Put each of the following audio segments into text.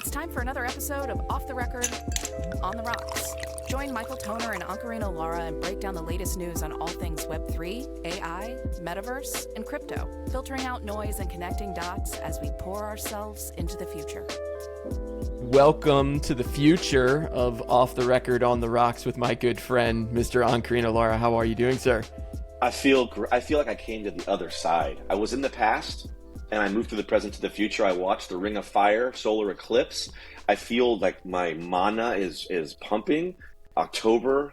It's time for another episode of Off the Record, On the Rocks. Join Michael Toner and Ankarina Lara and break down the latest news on all things Web3, AI, metaverse, and crypto, filtering out noise and connecting dots as we pour ourselves into the future. Welcome to the future of Off the Record, On the Rocks with my good friend, Mr. Ankarina Lara. How are you doing, sir? I feel like I came to the other side. I was in the past, and I moved to the present to the future. I watched the Ring of Fire solar eclipse. I feel like my mana is pumping. October,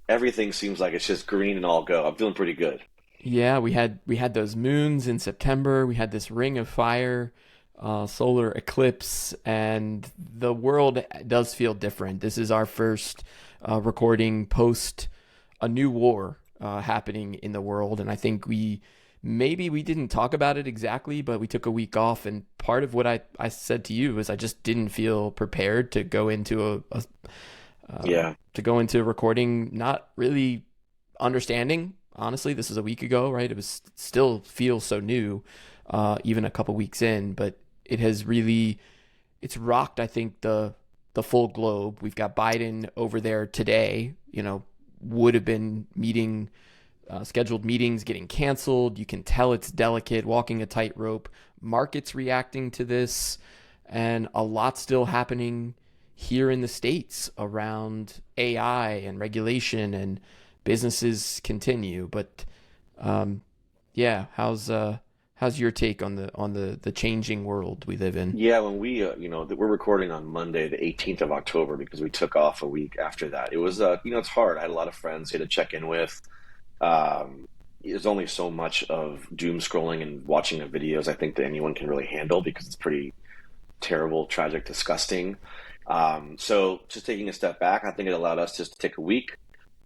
everything seems like it's just green and all go. I'm feeling pretty good. Yeah, we had those moons in September. We had this Ring of Fire solar eclipse, and the world does feel different. This is our first recording post a new war happening in the world, and I think we didn't talk about it exactly, but we took a week off, and part of what I said to you was I just didn't feel prepared to go into a recording not really understanding. Honestly, this was a week ago, right? It was still feels so new, even a couple weeks in, but it's rocked, I think, the full globe. We've got Biden over there today, would have been scheduled meetings getting canceled. You can tell it's delicate, walking a tightrope. Markets reacting to this, and a lot still happening here in the States around AI and regulation, and businesses continue. But how's your take on the changing world we live in? Yeah, when we're recording on Monday, the 18th of October, because we took off a week after that. It was, it's hard. I had a lot of friends here to check in with. There's only so much of doom scrolling and watching the videos I think that anyone can really handle, because it's pretty terrible, tragic, disgusting. So just taking a step back, I think it allowed us just to take a week.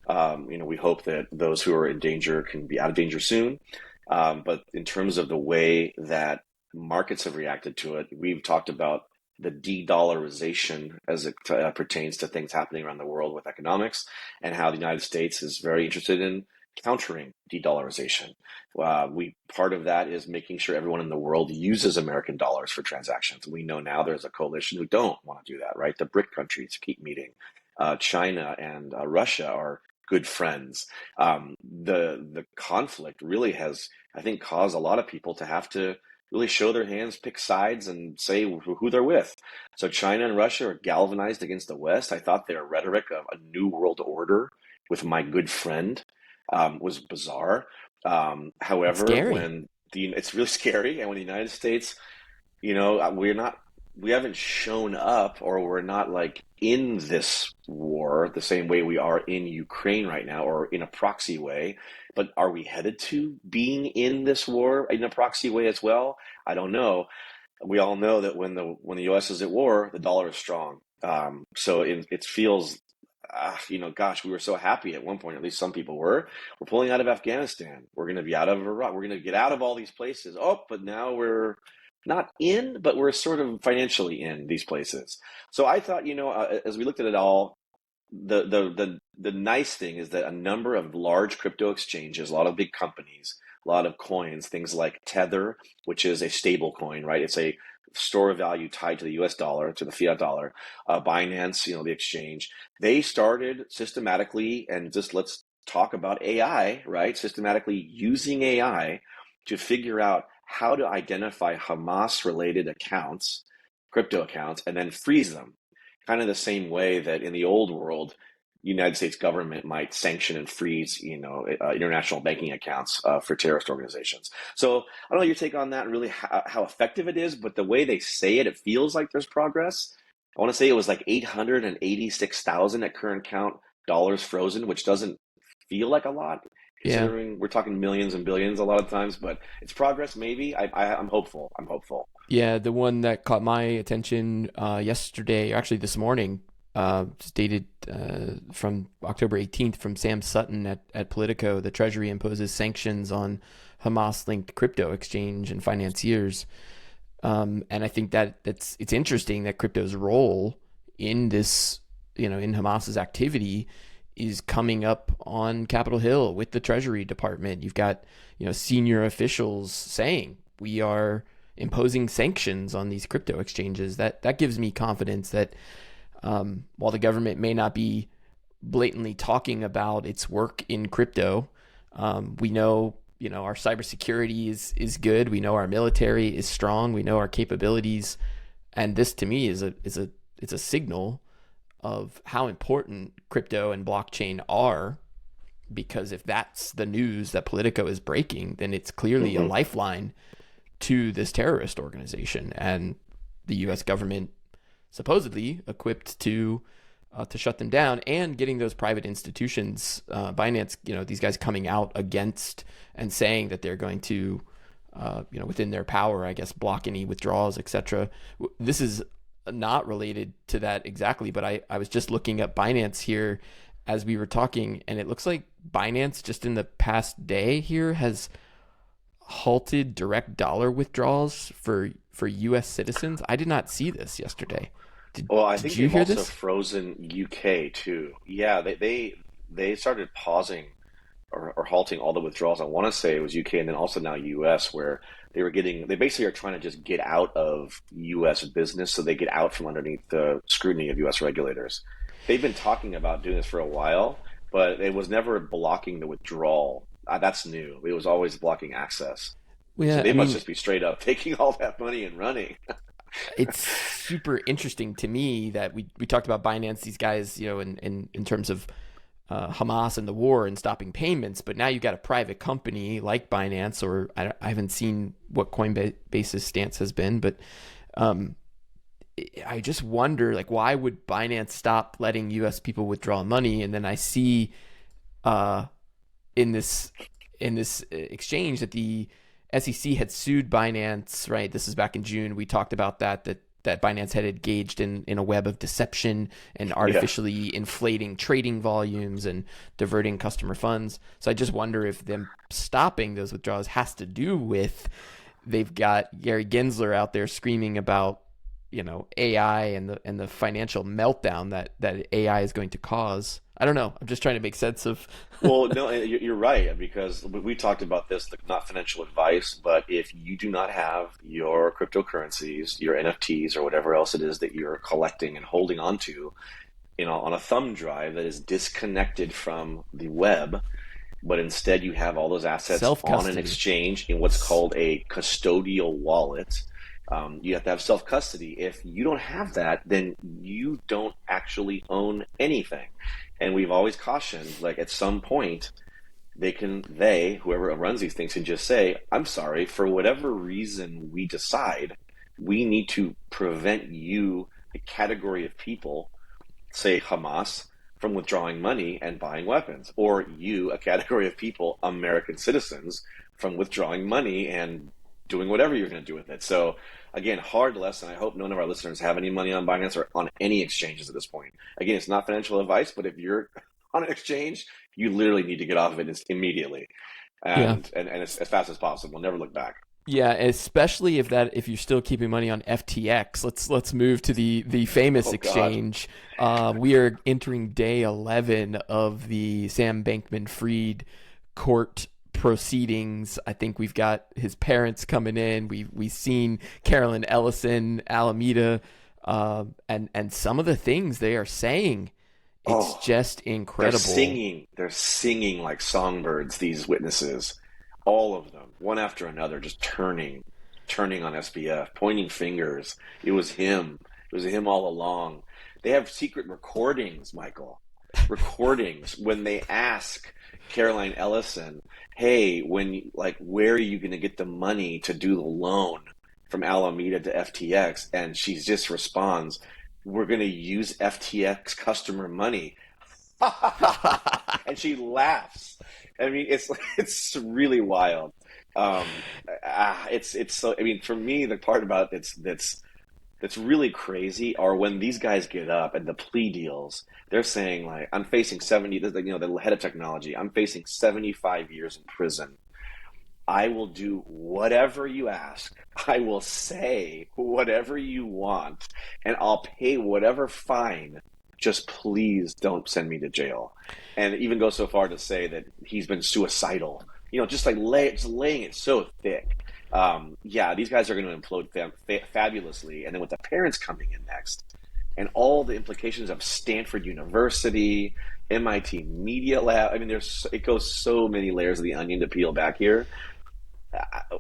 We hope that those who are in danger can be out of danger soon. But in terms of the way that markets have reacted to it, we've talked about the de-dollarization as it pertains to things happening around the world with economics, and how the United States is very interested in countering de-dollarization. Part of that is making sure everyone in the world uses American dollars for transactions. We know now there's a coalition who don't want to do that, right? The BRIC countries keep meeting. China and Russia are good friends. The conflict really has, I think, caused a lot of people to have to really show their hands, pick sides, and say who they're with. So China and Russia are galvanized against the West. I thought their rhetoric of a new world order with my good friend was bizarre. However, it's really scary, and when the United States, we haven't shown up, or we're not like in this war the same way we are in Ukraine right now, or in a proxy way. But are we headed to being in this war in a proxy way as well? I don't know. We all know that when the U.S. is at war, the dollar is strong. So it feels, gosh, we were so happy at one point, at least some people were. We're pulling out of Afghanistan. We're going to be out of Iraq. We're going to get out of all these places. Oh, but now we're not in, but we're sort of financially in these places. So I thought, as we looked at it all, the nice thing is that a number of large crypto exchanges, a lot of big companies, a lot of coins, things like Tether, which is a stable coin, right? It's a store of value tied to the US dollar, to the fiat dollar. Binance, the exchange, they started systematically, and just let's talk about AI, right? Systematically using AI to figure out how to identify Hamas-related accounts, crypto accounts, and then freeze them. Kind of the same way that in the old world, United States government might sanction and freeze, international banking accounts for terrorist organizations. So I don't know your take on that and really how effective it is, but the way they say it, it feels like there's progress. I want to say it was like 886,000 at current count dollars frozen, which doesn't feel like a lot, considering we're talking millions and billions a lot of times, but it's progress maybe. I'm hopeful. Yeah, the one that caught my attention yesterday, or actually this morning, stated from October 18th from Sam Sutton at Politico, the Treasury imposes sanctions on Hamas-linked crypto exchange and financiers. And I think that it's interesting that crypto's role in this, in Hamas's activity is coming up on Capitol Hill with the Treasury Department. You've got, senior officials saying we are imposing sanctions on these crypto exchanges. That gives me confidence that while the government may not be blatantly talking about its work in crypto, we know, our cybersecurity is good. We know our military is strong. We know our capabilities, and this to me is a signal of how important crypto and blockchain are. Because if that's the news that Politico is breaking, then it's clearly a lifeline to this terrorist organization, and the U.S. government supposedly equipped to shut them down, and getting those private institutions, Binance, these guys coming out against and saying that they're going to, within their power, I guess, block any withdrawals, etc. This is not related to that exactly, but I was just looking up Binance here as we were talking, and it looks like Binance just in the past day here has halted direct dollar withdrawals for U.S. citizens. I did not see this yesterday. I think did you they've hear also this? frozen UK too. Yeah, they started pausing or halting all the withdrawals. I want to say it was UK and then also now US, where they basically are trying to just get out of US business, so they get out from underneath the scrutiny of US regulators. They've been talking about doing this for a while, but it was never blocking the withdrawal. That's new. It was always blocking access. Well, So yeah, they must just be straight up taking all that money and running. it's super interesting to me that we talked about Binance, these guys, in terms of Hamas and the war and stopping payments, but now you've got a private company like Binance, or I haven't seen what Coinbase's stance has been, but I just wonder, like, why would Binance stop letting U.S. people withdraw money? And then I see in this exchange that the SEC had sued Binance, right? This is back in June. We talked about that Binance had engaged in a web of deception and artificially inflating trading volumes and diverting customer funds. So I just wonder if them stopping those withdrawals has to do with they've got Gary Gensler out there screaming about AI and the financial meltdown that AI is going to cause. I don't know. I'm just trying to make sense of. Well, no, you're right, because we talked about this, not financial advice, but if you do not have your cryptocurrencies, your NFTs, or whatever else it is that you're collecting and holding onto, on a thumb drive that is disconnected from the web, but instead you have all those assets on an exchange in what's called a custodial wallet. You have to have self-custody. If you don't have that, then you don't actually own anything. And we've always cautioned, like, at some point, whoever runs these things can just say, I'm sorry, for whatever reason we decide, we need to prevent you, a category of people, say Hamas, from withdrawing money and buying weapons, or you, a category of people, American citizens, from withdrawing money and doing whatever you're going to do with it. So again, hard lesson. I hope none of our listeners have any money on Binance or on any exchanges at this point. Again, it's not financial advice, but if you're on an exchange, you literally need to get off of it immediately and as fast as possible. Never look back. Yeah, especially if you're still keeping money on FTX. Let's move to the famous exchange. We are entering day 11 of the Sam Bankman-Fried court proceedings. I think we've got his parents coming in. We've seen Carolyn Ellison, Alameda, and some of the things they are saying. It's just incredible. They're singing like songbirds, these witnesses. All of them, one after another, just turning on SBF, pointing fingers. It was him. It was him all along. They have secret recordings, Michael. Recordings when they ask Caroline Ellison, hey, where are you going to get the money to do the loan from Alameda to FTX? And she just responds, we're going to use FTX customer money. And she laughs. I mean, it's really wild. It's so. I mean, for me, the part about that's really crazy are when these guys get up and the plea deals. They're saying, like, I'm facing 70. The head of technology. I'm facing 75 years in prison. I will do whatever you ask. I will say whatever you want, and I'll pay whatever fine. Just please don't send me to jail. And even go so far to say that he's been suicidal. Just laying it so thick. Yeah, these guys are going to implode fabulously. And then with the parents coming in next, and all the implications of Stanford University, MIT Media Lab. I mean, it goes so many layers of the onion to peel back here.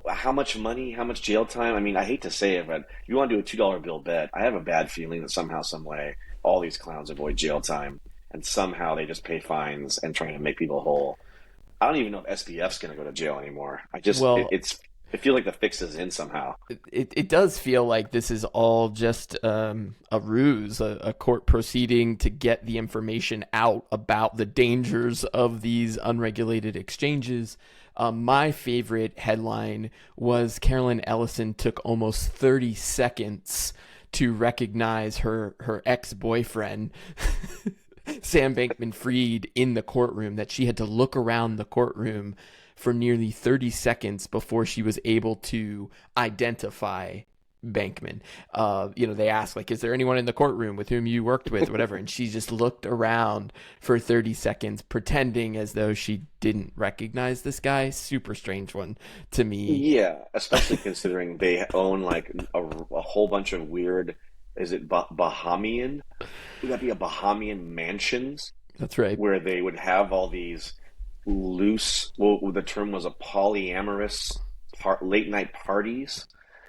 How much money, how much jail time? I mean, I hate to say it, but if you want to do a $2 bill bet, I have a bad feeling that somehow, some way, all these clowns avoid jail time, and somehow they just pay fines and trying to make people whole. I don't even know if SBF's going to go to jail anymore. Well, I feel like the fix is in somehow. it does feel like this is all just a ruse, a court proceeding to get the information out about the dangers of these unregulated exchanges. My favorite headline was Carolyn Ellison took almost 30 seconds to recognize her ex-boyfriend, Sam Bankman-Fried, in the courtroom, that she had to look around the courtroom for nearly 30 seconds before she was able to identify Bankman. They asked, like, is there anyone in the courtroom with whom you worked with, whatever? And she just looked around for 30 seconds, pretending as though she didn't recognize this guy. Super strange one to me. Yeah, especially considering they own like a whole bunch of weird, is it Bahamian? Would that be a Bahamian mansions? That's right. Where they would have all these loose, well, the term was a polyamorous late night parties.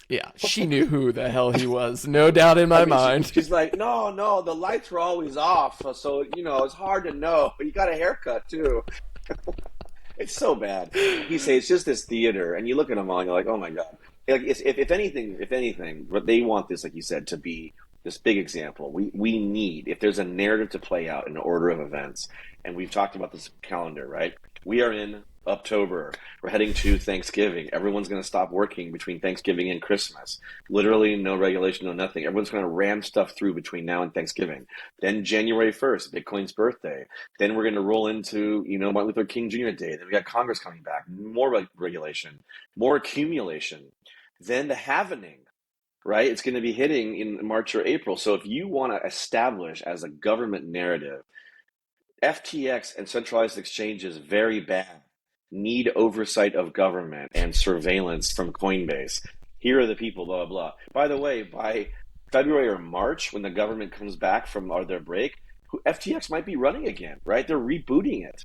Yeah, she knew who the hell he was, no doubt in my mind. She's like, no, the lights were always off, so it's hard to know. But you got a haircut too. It's so bad. He says it's just this theater, and you look at them all, and you're like, oh my god. Like, if anything, but they want this, like you said, to be this big example. We need, if there's a narrative to play out, an order of events, and we've talked about this calendar, right? We are in October. We're heading to Thanksgiving. Everyone's going to stop working between Thanksgiving and Christmas. Literally no regulation, no nothing. Everyone's going to ram stuff through between now and Thanksgiving. Then January 1st, Bitcoin's birthday. Then we're going to roll into, Martin Luther King Jr. Day. Then we got Congress coming back. More regulation, more accumulation. Then the halvening, right? It's going to be hitting in March or April. So if you want to establish as a government narrative, FTX and centralized exchanges, very bad, need oversight of government and surveillance from Coinbase. Here are the people, blah, blah, blah. By the way, by February or March, when the government comes back from their break, FTX might be running again, right? They're rebooting it,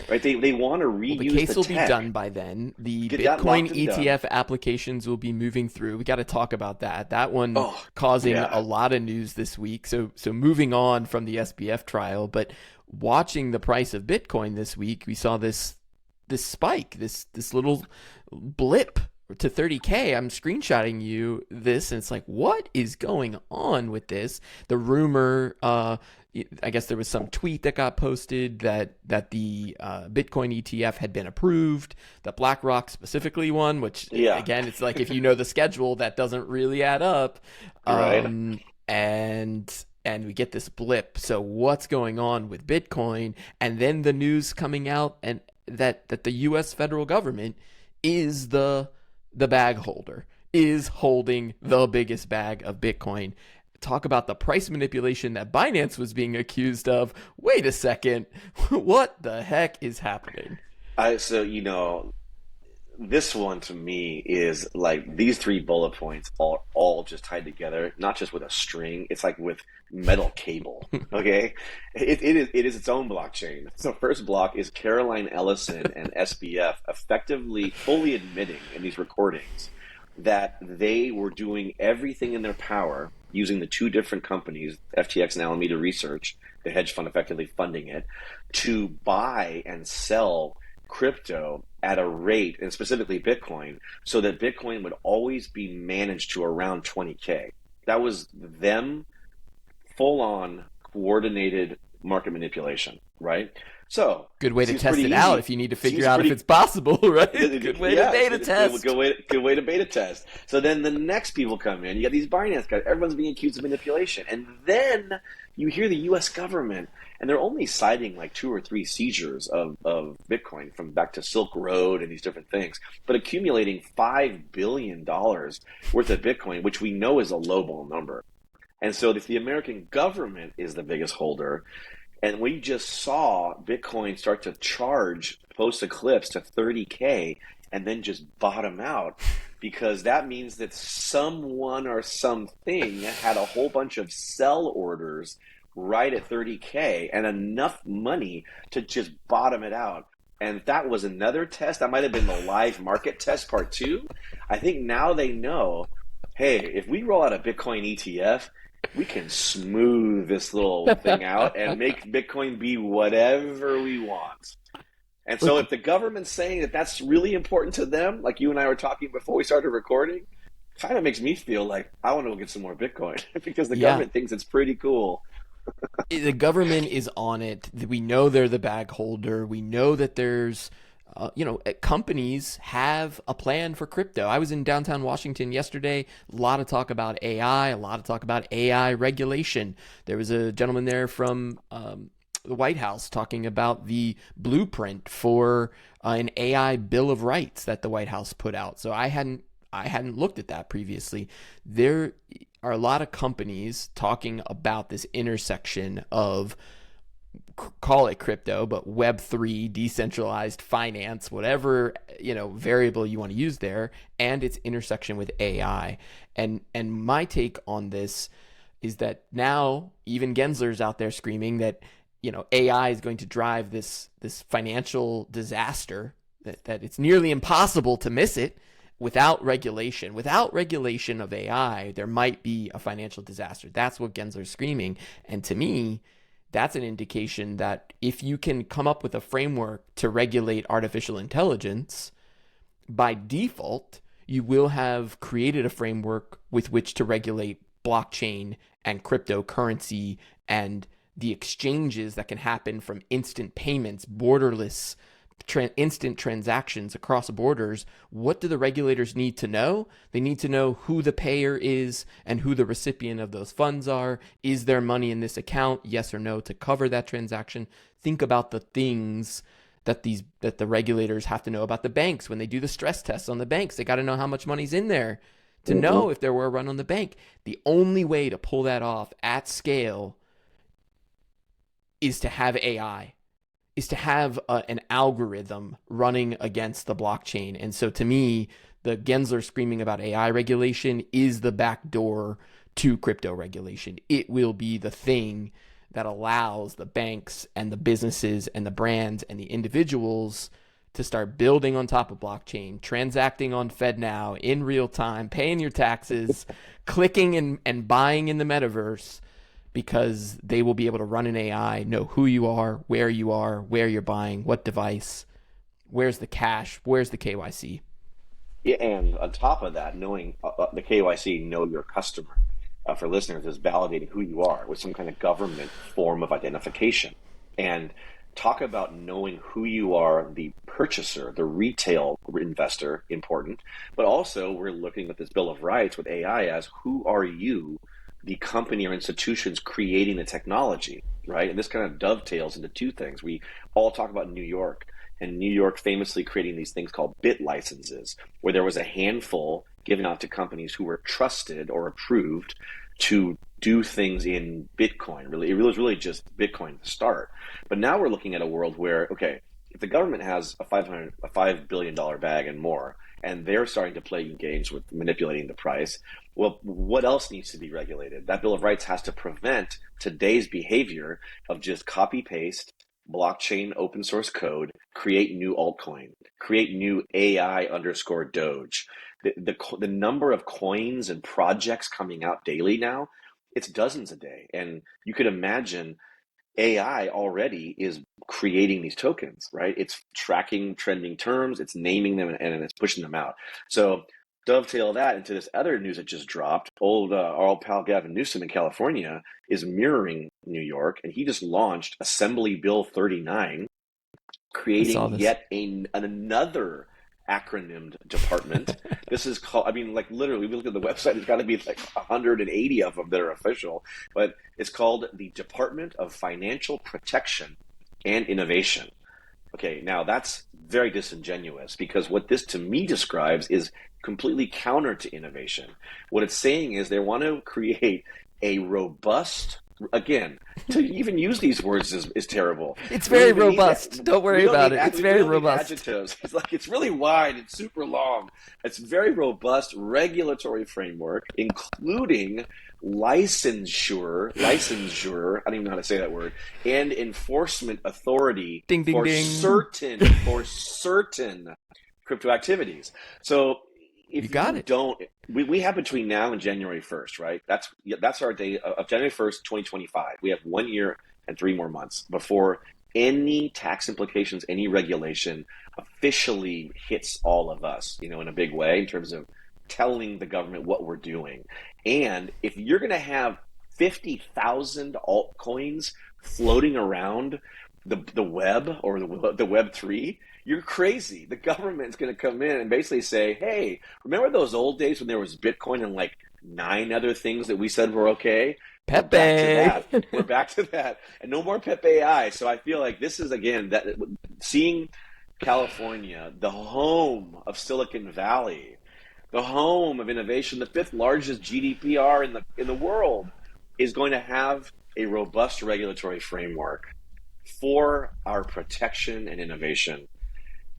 right? They want to reuse the case will tech. Be done by then. The Bitcoin ETF applications will be moving through. We got to talk about that. That one causing a lot of news this week. So moving on from the SBF trial, but watching the price of Bitcoin this week, we saw this spike, this little blip to 30K. I'm screenshotting you this, and it's like, what is going on with this? The rumor, I guess there was some tweet that got posted that the Bitcoin ETF had been approved, that BlackRock specifically won, which again, it's like, if you know the schedule, that doesn't really add up. Right. And we get this blip. So what's going on with Bitcoin? And then the news coming out and that the U.S. federal government is the bag holder, is holding the biggest bag of Bitcoin. Talk about the price manipulation that Binance was being accused of. Wait a second. What the heck is happening? This one to me is like these three bullet points all just tied together, not just with a string. It's like with metal cable. Okay, it is its own blockchain. So first block is Caroline Ellison and SBF effectively fully admitting in these recordings that they were doing everything in their power using the two different companies, FTX and Alameda Research, the hedge fund effectively funding it, to buy and sell crypto at a rate, and specifically Bitcoin, so that Bitcoin would always be managed to around 20K. That was them full-on coordinated market manipulation, right? So good way to test it out if you need to figure out if it's possible, right? Good way to beta test. Good way to beta test. So then the next people come in. You got these Binance guys. Everyone's being accused of manipulation. And then you hear the U.S. government, and they're only citing like 2 or 3 seizures of Bitcoin from back to Silk Road and these different things, but accumulating $5 billion worth of Bitcoin, which we know is a lowball number. And so if the American government is the biggest holder, and we just saw Bitcoin start to charge post-eclipse to 30K and then just bottom out because that means that someone or something had a whole bunch of sell orders right at 30K and enough money to just bottom it out. And that was another test. That might have been the live market test part 2. I think now they know, hey, if we roll out a Bitcoin ETF, we can smooth this little thing out and make Bitcoin be whatever we want. And so if the government's saying that that's really important to them, like you and I were talking before we started recording, kind of makes me feel like I want to go get some more Bitcoin because the government thinks it's pretty cool. The government is on it. We know they're the bag holder. We know that there's, companies have a plan for crypto. I was in downtown Washington yesterday. A lot of talk about AI, a lot of talk about AI regulation. There was a gentleman there from the White House talking about the blueprint for an AI Bill of Rights that the White House put out. So I hadn't looked at that previously. There are a lot of companies talking about this intersection of, call it crypto, but Web3, decentralized finance, whatever, variable you want to use there, and its intersection with AI. And my take on this is that now even Gensler's out there screaming that AI is going to drive this financial disaster, that it's nearly impossible to miss it without regulation. Without regulation of AI, there might be a financial disaster. That's what Gensler's screaming. And to me, that's an indication that if you can come up with a framework to regulate artificial intelligence, by default, you will have created a framework with which to regulate blockchain and cryptocurrency and the exchanges that can happen from instant payments, borderless, instant transactions across borders. What do the regulators need to know? They need to know who the payer is and who the recipient of those funds are. Is there money in this account? Yes or no to cover that transaction. Think about the things that the regulators have to know about the banks. When they do the stress tests on the banks, they got to know how much money's in there to know if there were a run on the bank. The only way to pull that off at scale is to have AI, is to have an algorithm running against the blockchain. And so to me, the Gensler screaming about AI regulation is the backdoor to crypto regulation. It will be the thing that allows the banks and the businesses and the brands and the individuals to start building on top of blockchain, transacting on FedNow in real time, paying your taxes, clicking and buying in the metaverse, because they will be able to run an AI, know who you are, where you're buying, what device, where's the cash, where's the KYC. Yeah, and on top of that, knowing the KYC, know your customer, for listeners, is validating who you are with some kind of government form of identification. And talk about knowing who you are, the purchaser, the retail investor, important. But also, we're looking at this Bill of Rights with AI as who are you, the company or institutions creating the technology, right? And this kind of dovetails into two things. We all talk about New York, and New York famously creating these things called bit licenses, where there was a handful given out to companies who were trusted or approved to do things in Bitcoin. Really, it was really just Bitcoin to start. But now we're looking at a world where, okay, if the government has a $5 billion bag and more, and they're starting to play games with manipulating the price, well, what else needs to be regulated? That Bill of Rights has to prevent today's behavior of just copy paste, blockchain, open source code, create new altcoin, create new AI underscore Doge. The number of coins and projects coming out daily now, it's dozens a day. And you could imagine AI already is creating these tokens, right? It's tracking trending terms, it's naming them, and it's pushing them out. So dovetail that into this other news that just dropped. Our old pal Gavin Newsom in California is mirroring New York, and he just launched Assembly Bill 39, creating yet another acronymed department. This is called, literally, we look at the website, there's got to be like 180 of them that are official, but it's called the Department of Financial Protection and Innovation. Okay, now that's very disingenuous, because what this to me describes is completely counter to innovation. What it's saying is they want to create a robust again, to even use these words is terrible. It's very robust. Don't worry about it. It's very robust. Adjectives. It's like it's really wide. It's super long. It's very robust regulatory framework, including licensure. I don't even know how to say that word. And enforcement authority ding, ding, for ding. certain crypto activities. So if you don't, we have between now and January 1st, right? That's our day of January 1st, 2025. We have 1 year and 3 more months before any tax implications, any regulation officially hits all of us, in a big way in terms of telling the government what we're doing. And if you're going to have 50,000 altcoins floating around the web or the Web3, you're crazy. The government's going to come in and basically say, hey, remember those old days when there was Bitcoin and like 9 other things that we said were okay? Pepe. We're back to that. And no more Pepe AI. So I feel like this is, again, that seeing California, the home of Silicon Valley, the home of innovation, the 5th largest GDPR in the world, is going to have a robust regulatory framework for our protection and innovation.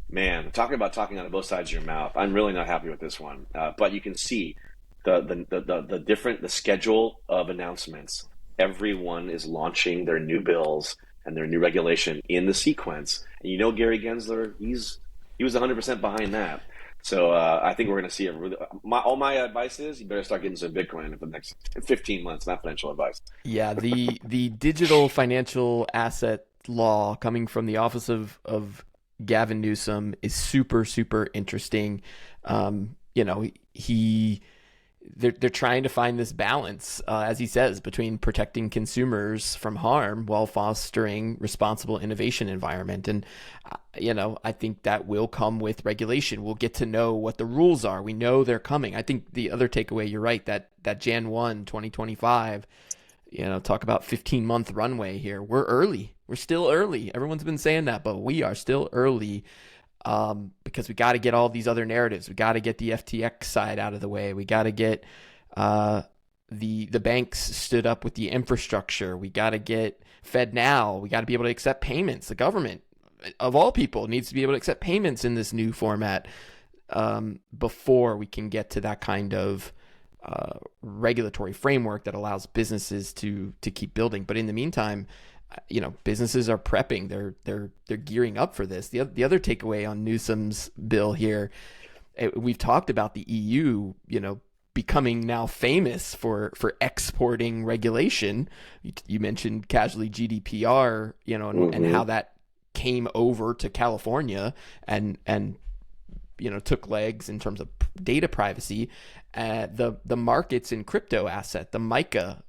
Man, talking out of both sides of your mouth. I'm really not happy with this one. But you can see the schedule of announcements. Everyone is launching their new bills and their new regulation in the sequence. And Gary Gensler, he was 100% behind that. So I think we're going to see all my advice is you better start getting some Bitcoin for the next 15 months, not financial advice. Yeah, the digital financial asset law coming from the office of Gavin Newsom is super, super interesting. They're trying to find this balance, as he says, between protecting consumers from harm while fostering responsible innovation environment. And, I think that will come with regulation. We'll get to know what the rules are. We know they're coming. I think the other takeaway, you're right, that Jan 1, 2025, talk about 15-month runway here. We're early. We're still early. Everyone's been saying that, but we are still early. Because we got to get all these other narratives. We got to get the FTX side out of the way. We got to get the banks stood up with the infrastructure. We got to get FedNow. We got to be able to accept payments. The government, of all people, needs to be able to accept payments in this new format before we can get to that kind of regulatory framework that allows businesses to keep building. But in the meantime, businesses are prepping. They're gearing up for this. The other takeaway on Newsom's bill here, we've talked about the EU, becoming now famous for exporting regulation. You mentioned casually GDPR, and how that came over to California and took legs in terms of data privacy. The markets in crypto asset, the MiCA,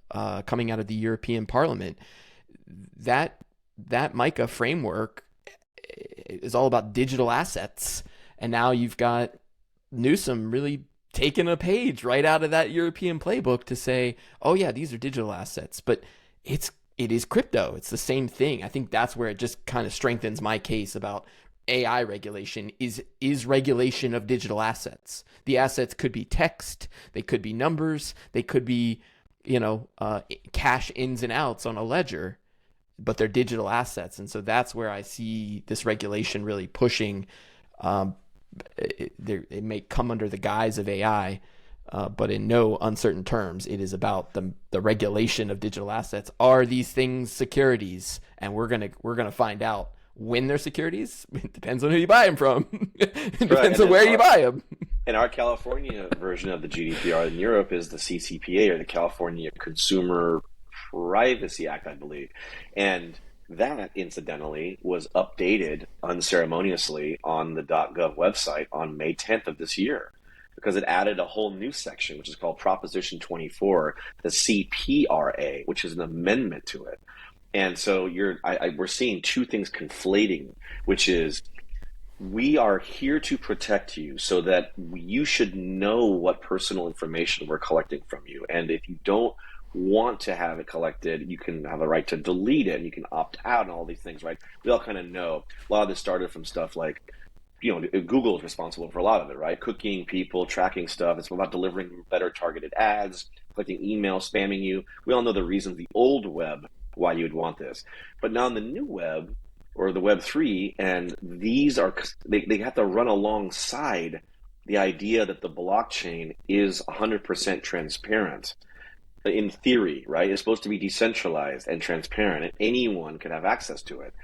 coming out of the European Parliament. That MiCA framework is all about digital assets. And now you've got Newsom really taking a page right out of that European playbook to say, oh yeah, these are digital assets, but it is crypto. It's the same thing. I think that's where it just kind of strengthens my case about AI regulation is regulation of digital assets. The assets could be text, they could be numbers, they could be, cash ins and outs on a ledger, but they're digital assets. And so that's where I see this regulation really pushing. It may come under the guise of AI, but in no uncertain terms, it is about the regulation of digital assets. Are these things securities? And we're gonna find out when they're securities. It depends on who you buy them from. It depends on where you buy them. And our California version of the GDPR in Europe is the CCPA, or the California Consumer Privacy Act, I believe. And that, incidentally, was updated unceremoniously on the .gov website on May 10th of this year, because it added a whole new section, which is called Proposition 24, the CPRA, which is an amendment to it. And so we're seeing two things conflating, which is we are here to protect you so that you should know what personal information we're collecting from you. And if you don't want to have it collected, you can have a right to delete it, and you can opt out and all these things, right? We all kind of know. A lot of this started from stuff like, Google is responsible for a lot of it, right? Cooking people, tracking stuff. It's about delivering better targeted ads, collecting email, spamming you. We all know the reasons, the old web, why you would want this. But now in the new web, or the Web 3, and these are, they have to run alongside the idea that the blockchain is 100% transparent. In theory, right? It's supposed to be decentralized and transparent, and anyone can have access to it.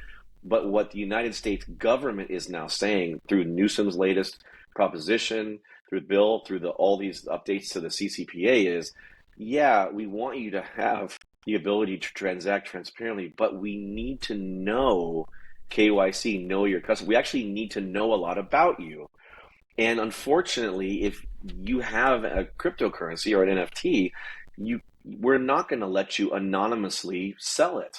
But what the United States government is now saying through Newsom's latest proposition, through the bill, through all these updates to the CCPA is, yeah, we want you to have the ability to transact transparently, but we need to know KYC, know your customer. We actually need to know a lot about you. And unfortunately, if you have a cryptocurrency or an NFT, we're not going to let you anonymously sell it.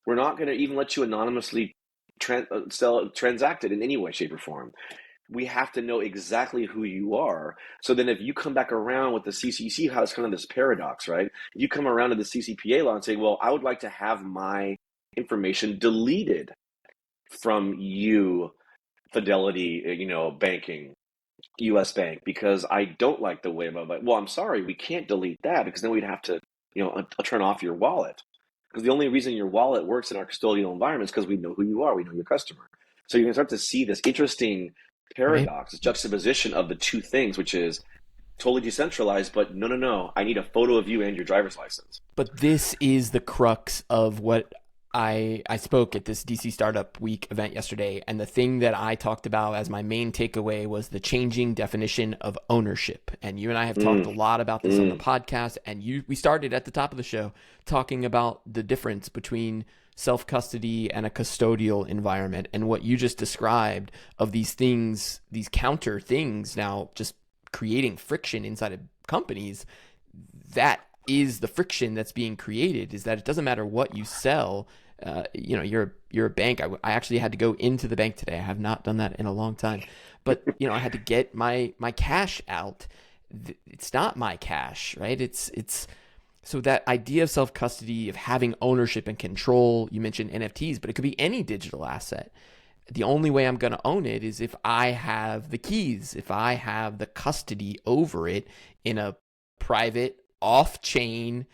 We're not going to even let you anonymously transact it in any way, shape, or form. We have to know exactly who you are. So then if you come back around with the CCC, how it's kind of this paradox, right? You come around to the CCPA law and say, well, I would like to have my information deleted from you, Fidelity, banking, U.S. Bank, because I don't like the way I'm like, well, I'm sorry, we can't delete that because then we'd have to, turn off your wallet. Because the only reason your wallet works in our custodial environment is because we know who you are, we know your customer. So you can start to see this interesting paradox, this juxtaposition of the two things, which is totally decentralized, but no, I need a photo of you and your driver's license. But this is the crux of what I spoke at this DC Startup Week event yesterday, and the thing that I talked about as my main takeaway was the changing definition of ownership. And you and I have talked a lot about this on the podcast, and we started at the top of the show talking about the difference between self-custody and a custodial environment, and what you just described of these things, these counter things now just creating friction inside of companies. That is the friction that's being created, is that it doesn't matter what you sell. You're a bank. I actually had to go into the bank today. I have not done that in a long time, but I had to get my cash out. It's not my cash, right? It's so that idea of self-custody, of having ownership and control. You mentioned NFTs, but it could be any digital asset. The only way I'm going to own it is if I have the keys, if I have the custody over it in a private, off-chain,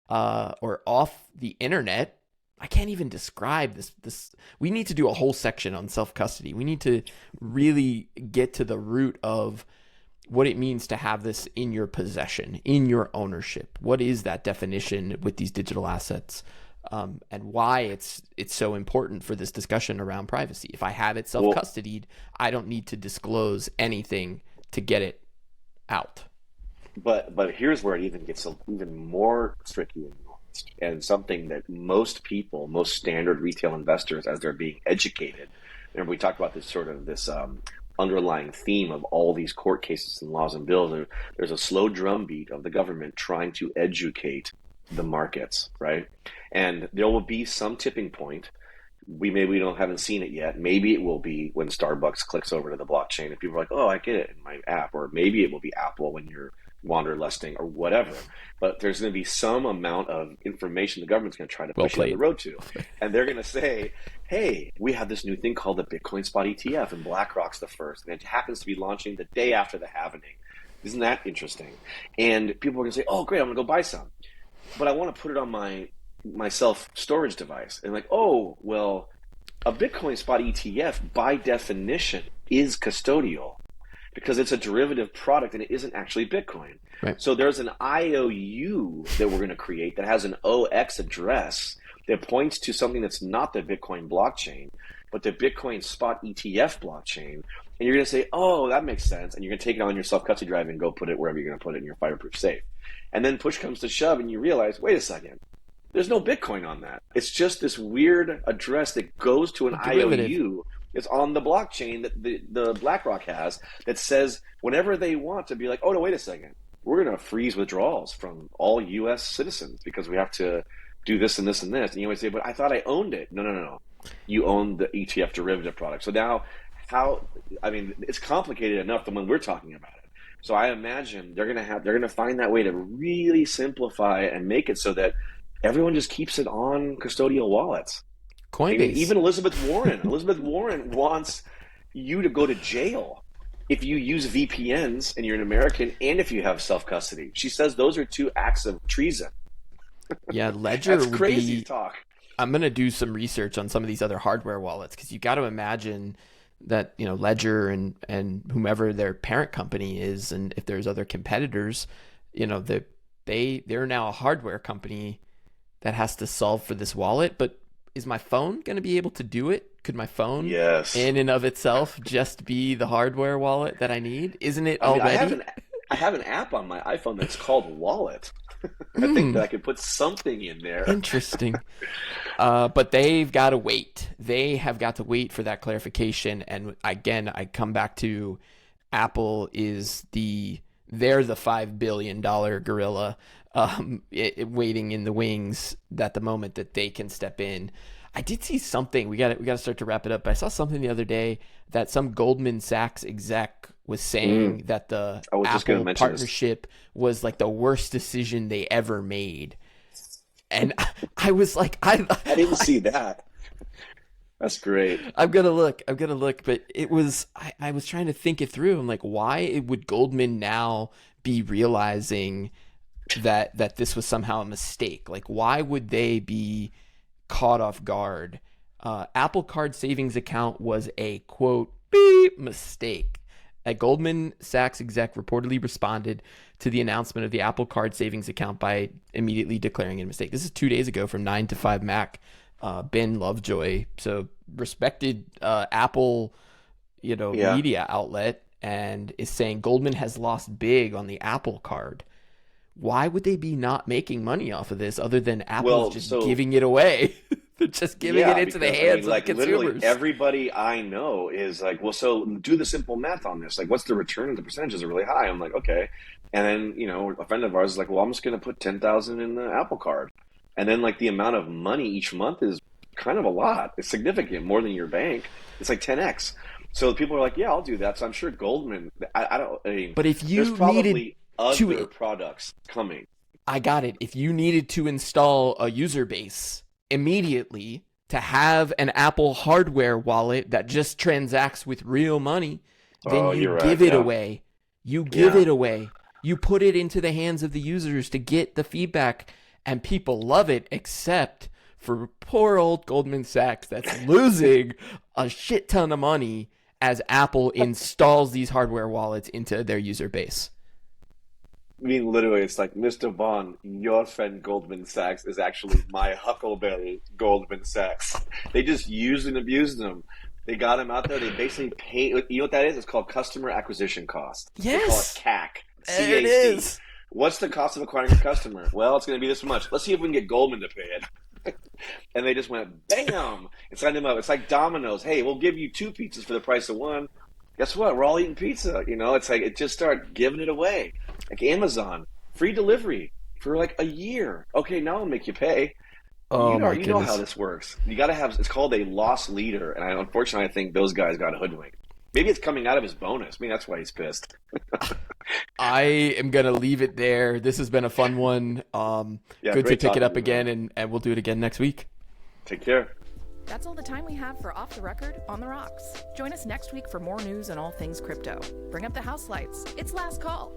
or off the internet. I can't even describe this. We need to do a whole section on self-custody. We need to really get to the root of what it means to have this in your possession, in your ownership. What is that definition with these digital assets, and why it's so important for this discussion around privacy. If I have it self-custodied, I don't need to disclose anything to get it out. But here's where it even gets even more tricky and nuanced, and something that most people, most standard retail investors, as they're being educated, remember we talked about this underlying theme of all these court cases and laws and bills. There's a slow drumbeat of the government trying to educate the markets, right? And there will be some tipping point. We haven't seen it yet. Maybe it will be when Starbucks clicks over to the blockchain and people are like, oh, I get it in my app. Or maybe it will be Apple when you're wanderlusting or whatever. But there's going to be some amount of information the government's going to try to push down the road to. And they're going to say, hey, we have this new thing called the Bitcoin Spot ETF, and BlackRock's the first. And it happens to be launching the day after the halvening. Isn't that interesting? And people are going to say, oh, great, I'm going to go buy some. But I want to put it on my self-storage device. And like, oh, well, a Bitcoin Spot ETF, by definition, is custodial because it's a derivative product and it isn't actually Bitcoin. Right. So there's an IOU that we're going to create that has an OX address that points to something that's not the Bitcoin blockchain, but the Bitcoin Spot ETF blockchain. And you're going to say, oh, that makes sense. And you're going to take it on your self-custody drive and go put it wherever you're going to put it in your fireproof safe. And then push comes to shove and you realize, wait a second, there's no Bitcoin on that. It's just this weird address that goes to an IOU. It's on the blockchain that the BlackRock has that says whenever they want to be like, oh, no, wait a second. We're going to freeze withdrawals from all U.S. citizens because we have to do this and this and this. And you always say, but I thought I owned it. No. You own the ETF derivative product. So now it's complicated enough than when we're talking about it. So I imagine they're going to find that way to really simplify and make it so that everyone just keeps it on custodial wallets. Coinbase. I mean, even Elizabeth Warren wants you to go to jail if you use VPNs and you're an American, and if you have self-custody. She says those are 2 acts of treason. Yeah, Ledger That's would crazy be. talk. I'm gonna do some research on some of these other hardware wallets because you got to imagine that Ledger and whomever their parent company is, and if there's other competitors, they're now a hardware company that has to solve for this wallet. But is my phone going to be able to do it? Could my phone, Yes, in and of itself, just be the hardware wallet that I need? Isn't it I mean, already? I have an app on my iPhone that's called Wallet. I think that I could put something in there. Interesting. But they've got to wait. They have got to wait for that clarification. And again, I come back to Apple they're the $5 billion gorilla waiting in the wings at the moment that they can step in. I did see something. We got to start to wrap it up. But I saw something the other day that some Goldman Sachs exec was saying that the Apple partnership was like the worst decision they ever made. And I was like, I didn't see that. That's great. I'm gonna look, but it was I was trying to think it through. I'm like, why would Goldman now be realizing that this was somehow a mistake? Like, why would they be caught off guard? Apple Card savings account was a quote beep mistake. A Goldman Sachs exec reportedly responded to the announcement of the Apple Card savings account by immediately declaring it a mistake. This is 2 days ago from 9 to 5 Mac. Ben Lovejoy, so respected Apple, media outlet, and is saying Goldman has lost big on the Apple Card. Why would they be not making money off of this other than Apple's giving it away? They're just giving it into the hands of the consumers. Literally everybody I know is like, well, so do the simple math on this. Like, what's the return? The percentages are really high. I'm like, okay. And then, a friend of ours is like, well, I'm just going to put 10,000 in the Apple Card. And then like the amount of money each month is kind of a lot. It's significant, more than your bank. It's like 10x. So people are like, yeah, I'll do that. So I'm sure Goldman, but if you there's probably needed other products coming. I got it. If you needed to install a user base immediately to have an Apple hardware wallet that just transacts with real money, then you give it away. You give it away. You put it into the hands of the users to get the feedback, and people love it, except for poor old Goldman Sachs that's losing a shit ton of money as Apple installs these hardware wallets into their user base. I mean, literally, it's like, Mr. Bond, your friend Goldman Sachs is actually my Huckleberry Goldman Sachs. They just used and abused him. They got him out there. They basically pay. You know what that is? It's called customer acquisition cost. Yes. They call it CAC. CAC. It is. What's the cost of acquiring a customer? Well, it's going to be this much. Let's see if we can get Goldman to pay it. And they just went, bam, and signed him up. It's like Domino's. Hey, we'll give you 2 pizzas for the price of 1. Guess what? We're all eating pizza. It's like it just started giving it away. Like Amazon, free delivery for like a year. Okay, now I'll make you pay. Oh, you know how this works. You got to have. It's called a loss leader, and unfortunately, I think those guys got hoodwinked. Maybe it's coming out of his bonus. I mean, that's why he's pissed. I am gonna leave it there. This has been a fun one. Good to pick it up again, and we'll do it again next week. Take care. That's all the time we have for Off the Record on the Rocks. Join us next week for more news on all things crypto. Bring up the house lights. It's last call.